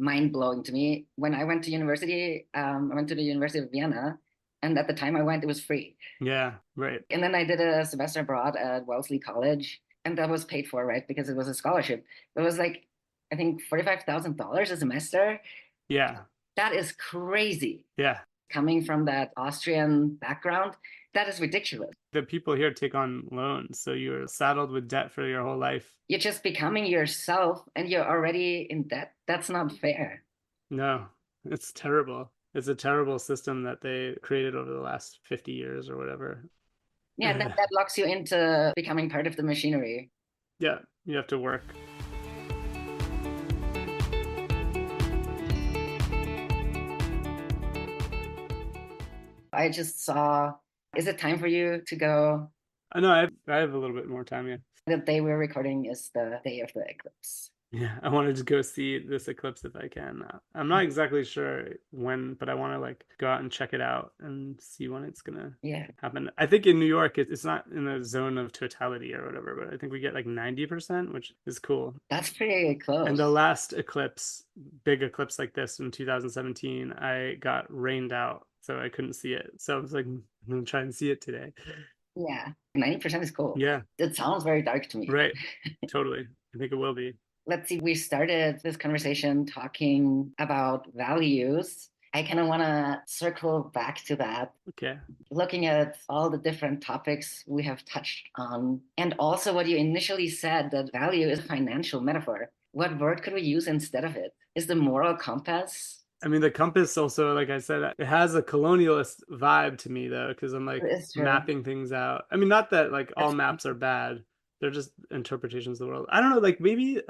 mind blowing to me. When I went to university, I went to the University of Vienna, and at the time I went, it was free. Yeah, right. And then I did a semester abroad at Wellesley College, and that was paid for, right? Because it was a scholarship. It was like, I think $45,000 a semester. Yeah. That is crazy. Yeah. Coming from that Austrian background, that is ridiculous. The people here take on loans, so you're saddled with debt for your whole life. You're just becoming yourself and you're already in debt. That's not fair. No, it's terrible. It's a terrible system that they created over the last 50 years or whatever. Yeah, and that locks you into becoming part of the machinery. Yeah, you have to work. I just saw, is it time for you to go? I know I have a little bit more time, yeah. The day we're recording is the day of the eclipse. Yeah, I wanted to go see this eclipse if I can. I'm not exactly sure when, but I want to like go out and check it out and see when it's gonna happen. I think in New York it's not in the zone of totality or whatever, but I think we get like 90%, which is cool. That's pretty close. And the last eclipse, big eclipse like this in 2017, I got rained out, so I couldn't see it. So I was like, I'm gonna try and see it today. Yeah, 90% is cool. Yeah. It sounds very dark to me. Right. Totally. I think it will be. Let's see, we started this conversation talking about values. I kind of want to circle back to that. Okay. Looking at all the different topics we have touched on, and also what you initially said, that value is a financial metaphor. What word could we use instead of it? Is the moral compass? I mean, the compass also, like I said, it has a colonialist vibe to me, though, because I'm like mapping things out. I mean, not that like all maps are bad. They're just interpretations of the world. I don't know, like maybe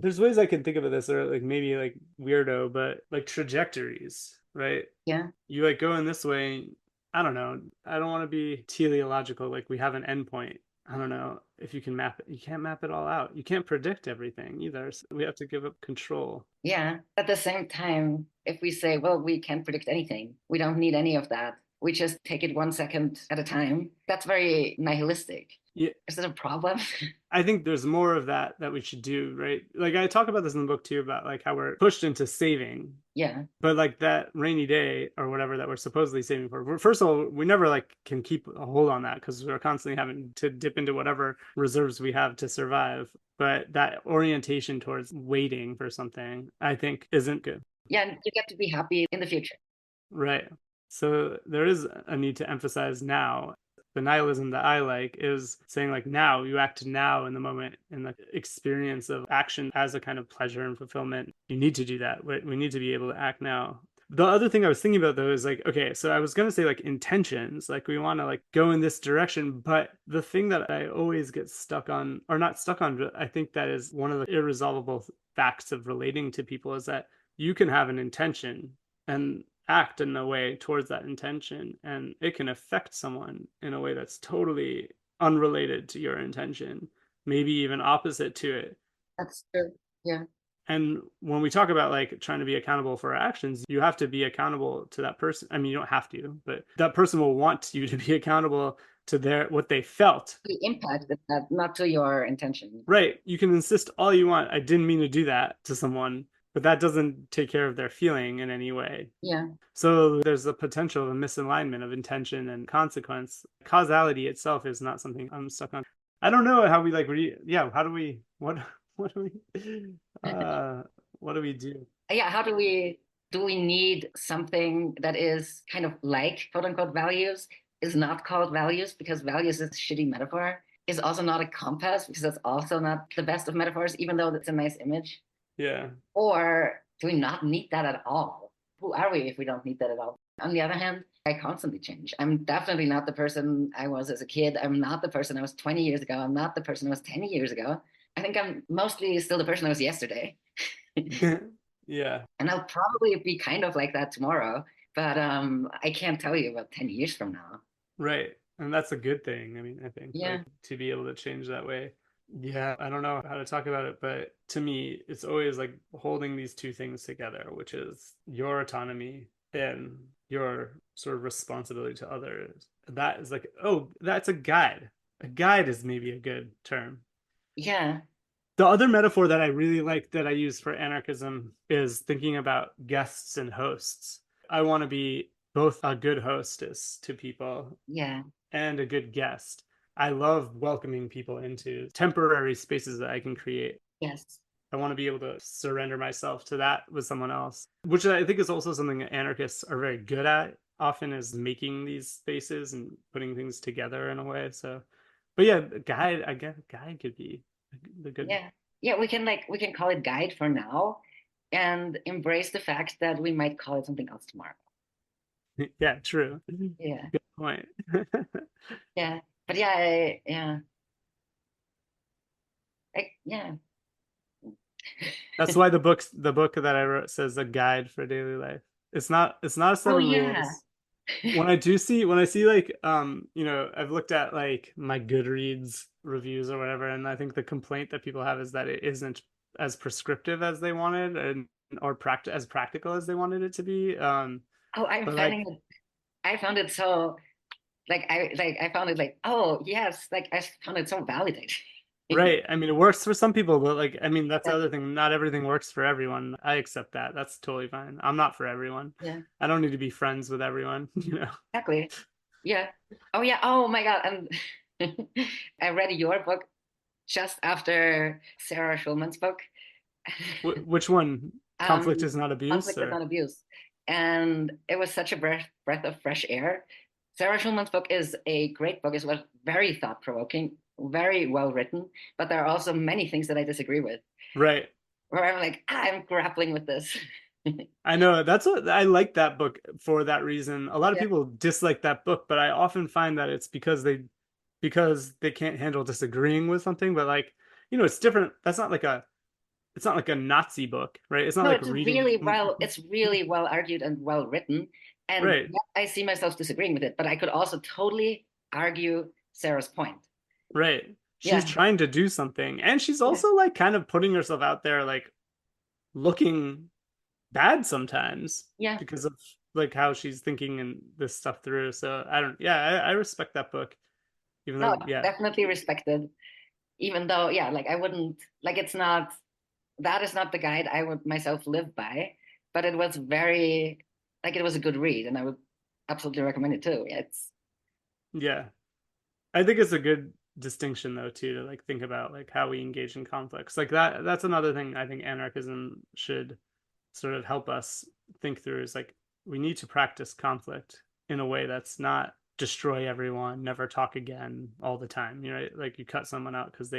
there's ways I can think of this, or like maybe like weirdo, but like trajectories, right? Yeah. You like go in this way. I don't know. I don't want to be teleological. Like we have an endpoint. I don't know if you can map it. You can't map it all out. You can't predict everything either. So we have to give up control. Yeah. At the same time, if we say, well, we can't predict anything, we don't need any of that. We just take it 1 second at a time. That's very nihilistic. Yeah. Is it a problem? I think there's more of that we should do, right? Like I talk about this in the book too, about like how we're pushed into saving. Yeah. But like that rainy day or whatever that we're supposedly saving for, first of all, we never like can keep a hold on that because we're constantly having to dip into whatever reserves we have to survive. But that orientation towards waiting for something, I think, isn't good. Yeah, and you get to be happy in the future. Right. So there is a need to emphasize now. The nihilism that I like is saying like now, you act now in the moment, in the experience of action as a kind of pleasure and fulfillment. You need to do that. We need to be able to act now. The other thing I was thinking about though is like, okay, so I was gonna say like intentions, like we want to like go in this direction, but the thing that I always get stuck on, or not stuck on, but I think that is one of the irresolvable facts of relating to people is that you can have an intention and act in a way towards that intention, and it can affect someone in a way that's totally unrelated to your intention, maybe even opposite to it. That's true. Yeah. And when we talk about like trying to be accountable for our actions, you have to be accountable to that person. I mean, you don't have to, but that person will want you to be accountable to their what they felt. The impact of that, not to your intention. Right. You can insist all you want. I didn't mean to do that to someone, but that doesn't take care of their feeling in any way. Yeah. So there's a potential of a misalignment of intention and consequence. Causality itself is not something I'm stuck on. I don't know how we like yeah, how do we what do we uh what do we do? Yeah. How do we need something that is kind of like quote unquote values, is not called values because values is a shitty metaphor, is also not a compass because that's also not the best of metaphors, even though that's a nice image. Yeah. Or do we not need that at all? Who are we if we don't need that at all? On the other hand, I constantly change. I'm definitely not the person I was as a kid. I'm not the person I was 20 years ago. I'm not the person I was 10 years ago. I think I'm mostly still the person I was yesterday. Yeah. And I'll probably be kind of like that tomorrow, but I can't tell you about 10 years from now. Right. And that's a good thing. I mean, I think Yeah. like to be able to change that way. Yeah, I don't know how to talk about it, but to me, it's always like holding these two things together, which is your autonomy and your sort of responsibility to others. That is like, oh, that's a guide. A guide is maybe a good term. Yeah. The other metaphor that I really like that I use for anarchism is thinking about guests and hosts. I want to be both a good hostess to people Yeah. and a good guest. I love welcoming people into temporary spaces that I can create. Yes. I want to be able to surrender myself to that with someone else, which I think is also something that anarchists are very good at often is making these spaces and putting things together in a way. So, but yeah, guide, I guess guide could be the good. Yeah. Yeah. We can call it guide for now and embrace the fact that we might call it something else tomorrow. Yeah, true. Yeah. Good point. Yeah. But yeah, yeah. Yeah. That's why the book that I wrote says a guide for daily life. It's not a set Oh of yeah. rules. When I see like I've looked at like my Goodreads reviews or whatever, and I think the complaint that people have is that it isn't as prescriptive as they wanted and or as practical as they wanted it to be. Oh, I'm But finding like it. I found it so I found it like, oh yes, like I found it so validating. right, I mean it works for some people, but like I mean that's the Yeah. other thing. Not everything works for everyone. I accept that. That's totally fine. I'm not for everyone. Yeah. I don't need to be friends with everyone, Exactly. Yeah. Oh yeah. Oh my God. And I read your book just after Sarah Schulman's book. Which one? Conflict um, is not abuse, Conflict is or not abuse. And it was such a breath of fresh air. Sarah Schulman's book is a great book. It was very thought provoking, very well written, but there are also many things that I disagree with, right? where I'm like, I'm grappling with this. I know that's what I like that book for that reason. A lot of Yeah. people dislike that book, but I often find that it's because they can't handle disagreeing with something. But like, it's different. It's not like a Nazi book, right? It's not No, like reading. it's really well argued and well written. And Right, yeah, I see myself disagreeing with it, but I could also totally argue Sarah's point. right. She's Yeah. trying to do something, and she's Yeah. also like kind of putting herself out there, like looking bad sometimes Yeah. because of like how she's thinking and this stuff through. So I don't, yeah, I respect that book, even No, though, yeah, definitely respected. Even though, yeah, like I wouldn't like it's not that is not the guide I would myself live by, but it was very like it was a good read and I would absolutely recommend it too. It's yeah. I think it's a good distinction though too to like think about like how we engage in conflicts. Like that's another thing I think anarchism should sort of help us think through is like we need to practice conflict in a way that's not destroy everyone, never talk again all the time. Like you cut someone out because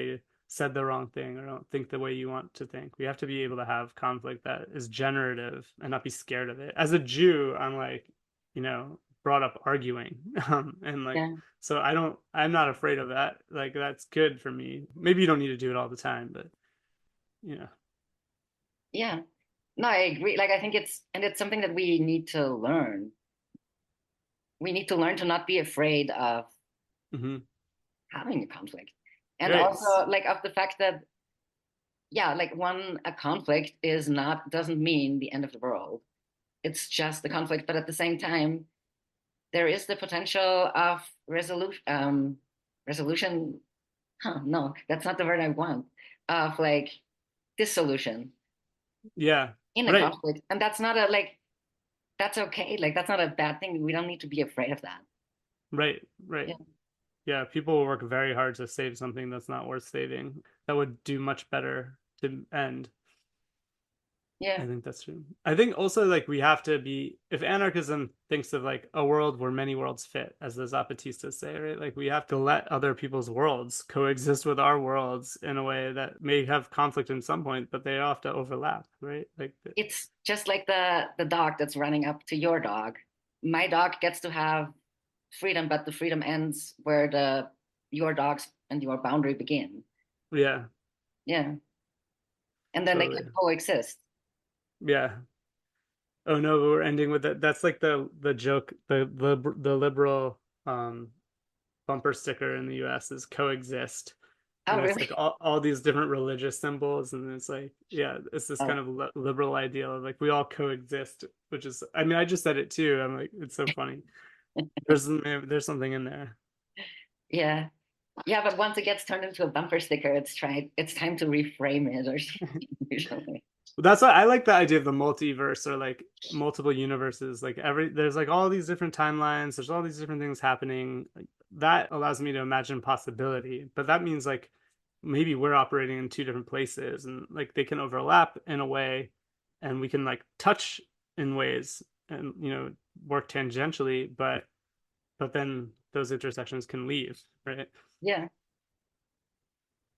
said the wrong thing or don't think the way you want to think. We have to be able to have conflict that is generative and not be scared of it. As a Jew, I'm like, brought up arguing. And like, Yeah. so I'm not afraid of that. Like, that's good for me. Maybe you don't need to do it all the time, but you know. Yeah. No, I agree. Like I think it's something that we need to learn. We need to learn to not be afraid of Mm-hmm. having a conflict. And Right. also like of the fact that yeah, like a conflict doesn't mean the end of the world. It's just the conflict, but at the same time, there is the potential of resolution. Huh, no, that's not the word I want. Of like dissolution Yeah. in a Right. conflict, and that's not a like that's okay. Like that's not a bad thing. We don't need to be afraid of that. Right. Right. Yeah, Yeah. People will work very hard to save something that's not worth saving. That would do much better to end. yeah. I think that's true. I think also like we have to be, if anarchism thinks of like a world where many worlds fit, as the Zapatistas say, right? Like we have to let other people's worlds coexist with our worlds in a way that may have conflict in some point, but they have to overlap, right? Like It's just like the dog that's running up to your dog. My dog gets to have freedom, but the freedom ends where the your dogs and your boundary begin. yeah, Yeah, and then they totally. can coexist. Yeah. Oh no, but we're ending with that. That's like the joke, the liberal bumper sticker in the US is coexist. Oh, And it's really? like all these different religious symbols. And it's like, yeah, it's this Oh, kind of liberal ideal of like we all coexist, which is, I mean, I just said it too. I'm like, it's so funny. There's something in there. yeah. Yeah, but once it gets turned into a bumper sticker, it's time to reframe it or something usually. That's why I like the idea of the multiverse or like multiple universes. Like there's like all these different timelines. There's all these different things happening. Like, that allows me to imagine possibility. But that means like maybe we're operating in two different places and like they can overlap in a way, and we can like touch in ways and work tangentially. But then those intersections can leave, right? Yeah,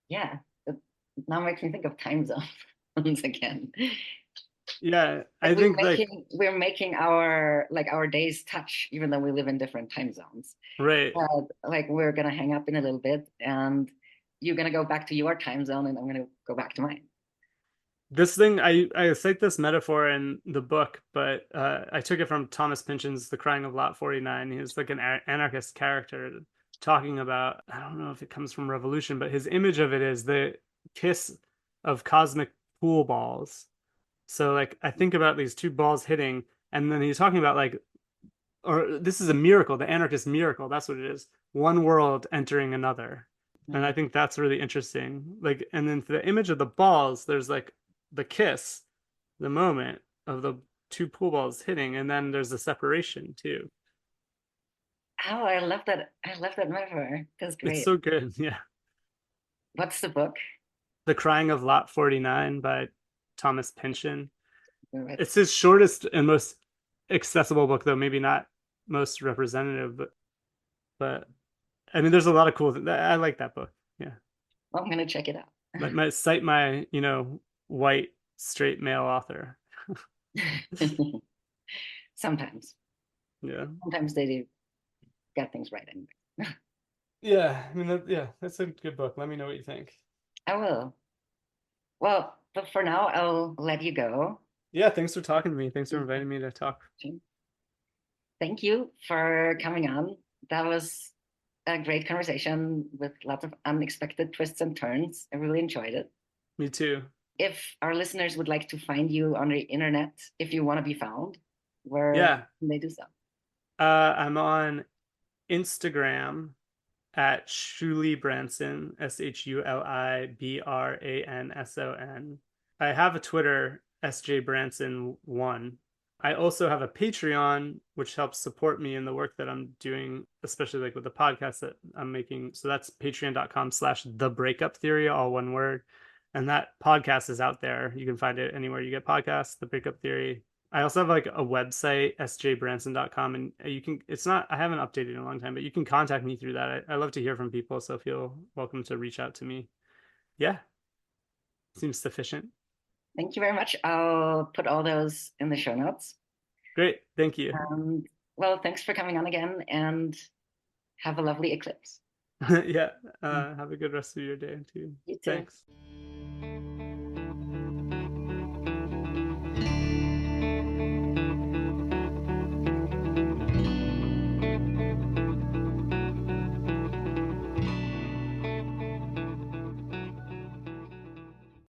yeah. It now makes me think of time zones once again. Yeah, Like I think like we're making our days touch, even though we live in different time zones. right. Like we're gonna hang up in a little bit, and you're gonna go back to your time zone, and I'm gonna go back to mine. This thing I cite this metaphor in the book, but I took it from Thomas Pynchon's The Crying of Lot 49. He's like an anarchist character talking about, I don't know if it comes from revolution, but his image of it is the kiss of cosmic pool balls. So like I think about these two balls hitting, and then he's talking about like, or this is a miracle, the anarchist miracle, that's what it is, one world entering another. And I Mhm. think that's really interesting. Like, and then for the image of the balls, there's like the kiss, the moment of the two pool balls hitting, and then there's the separation too. Oh, I love that. I love that metaphor. That's It's great. so good. Yeah. What's the book? The Crying of Lot 49 by Thomas Pynchon. Right. It's his shortest and most accessible book, though maybe not most representative, but I mean, there's a lot of cool. I like that book. Yeah, Well, I'm gonna check it might cite my white straight male author. out. Sometimes, Yeah, sometimes they do get things right anyway. yeah. I mean, yeah, that's a good book. Let me know what you think. I will. Well, but for now, I'll let you go. Yeah, thanks for talking to me. Thanks for inviting me to talk. Thank you for coming on. That was a great conversation with lots of unexpected twists and turns. I really enjoyed it. Me too. If our listeners would like to find you on the internet, if you want to be found, where Yeah, can they do so? I'm on Instagram at Shuli Branson, ShuliBranson. I have a Twitter, SJ Branson1. I also have a Patreon, which helps support me in the work that I'm doing, especially like with the podcast that I'm making. So that's patreon.com/the breakup theory, all one word. And that podcast is out there. You can find it anywhere you get podcasts, the breakup theory. I also have like a website, sjbranson.com, and you can, it's not, I haven't updated in a long time, but you can contact me through that. I love to hear from people. So feel welcome to reach out to me. Yeah, seems sufficient. Thank you very much. I'll put all those in the show notes. Great. Thank you. Well, thanks for coming on again and have a lovely eclipse. Yeah. Have a good rest of your day too. You too. Thanks.